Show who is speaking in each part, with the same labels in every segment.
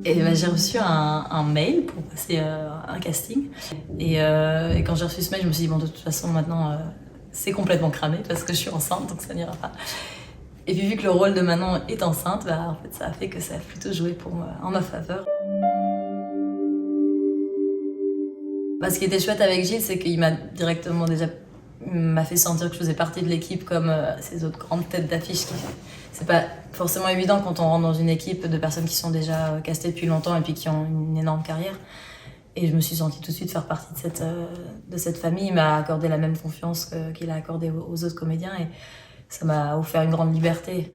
Speaker 1: Et ben, j'ai reçu un mail pour passer un casting. Et quand j'ai reçu ce mail, je me suis dit, bon, de toute façon, maintenant, c'est complètement cramé parce que je suis enceinte, donc ça n'ira pas. Et puis, vu que le rôle de Manon est enceinte, bah, en fait, ça a fait que ça a plutôt joué en ma faveur. Bah, ce qui était chouette avec Gilles, c'est qu'il m'a directement m'a fait sentir que je faisais partie de l'équipe comme ces autres grandes têtes d'affiche. C'est pas forcément évident quand on rentre dans une équipe de personnes qui sont déjà castées depuis longtemps et puis qui ont une énorme carrière. Et je me suis sentie tout de suite faire partie de cette famille. Il m'a accordé la même confiance qu'il a accordé aux autres comédiens et ça m'a offert une grande liberté.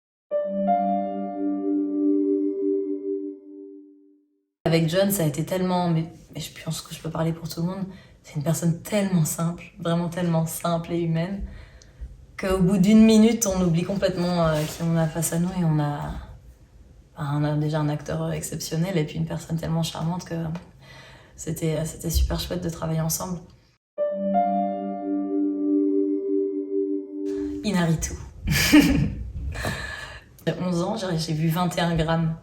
Speaker 1: Avec John, ça a été tellement, mais je pense que je peux parler pour tout le monde, c'est une personne tellement simple, vraiment tellement simple et humaine, qu'au bout d'une minute, on oublie complètement qui on a face à nous et on a déjà un acteur exceptionnel et puis une personne tellement charmante que c'était super chouette de travailler ensemble. Inaritu. J'ai 11 ans, j'ai vu 21 grammes.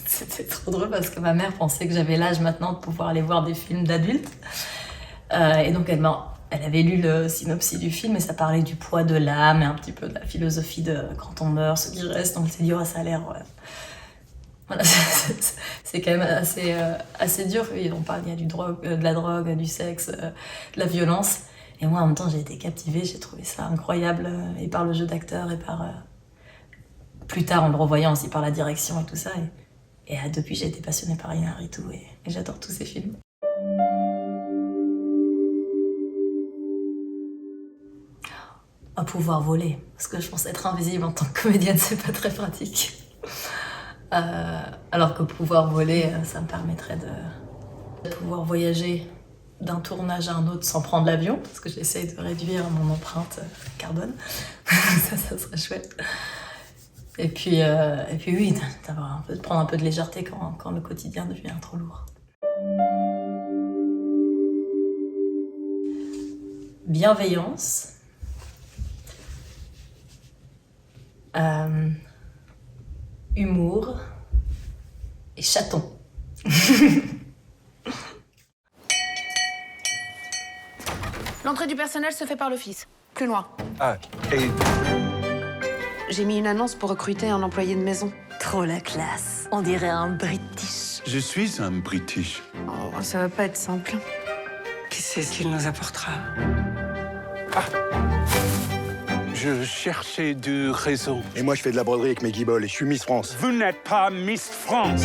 Speaker 1: C'était trop drôle parce que ma mère pensait que j'avais l'âge maintenant de pouvoir aller voir des films d'adultes. Et donc elle avait lu le synopsis du film et ça parlait du poids de l'âme et un petit peu de la philosophie de quand on meurt, ce qui reste. Donc elle s'est dit, oh, ça a l'air... Ouais. Voilà, c'est quand même assez dur. On parle, il y a de la drogue, du sexe, de la violence. Et moi, en même temps, j'ai été captivée, j'ai trouvé ça incroyable. Et par le jeu d'acteur et par... plus tard, en le revoyant aussi par la direction et tout ça. Et depuis, j'ai été passionnée par Inaritu et j'adore tous ces films. À pouvoir voler, parce que je pense être invisible en tant que comédienne, c'est pas très pratique. Alors que pouvoir voler, ça me permettrait de pouvoir voyager d'un tournage à un autre sans prendre l'avion, parce que j'essaie de réduire mon empreinte carbone. Ça serait chouette. Et puis oui, de prendre un peu de légèreté quand le quotidien devient trop lourd. Bienveillance. Humour. Et chaton.
Speaker 2: L'entrée du personnel se fait par l'office. Plus loin.
Speaker 3: Ah, et...
Speaker 2: J'ai mis une annonce pour recruter un employé de maison.
Speaker 4: Trop la classe. On dirait un British.
Speaker 3: Je suis un British.
Speaker 2: Oh, ça va pas être simple.
Speaker 5: Qui c'est qu'il nous apportera?
Speaker 3: Je cherchais du réseau.
Speaker 6: Et moi, je fais de la broderie avec mes guibolles et je suis Miss France.
Speaker 3: Vous n'êtes pas Miss France.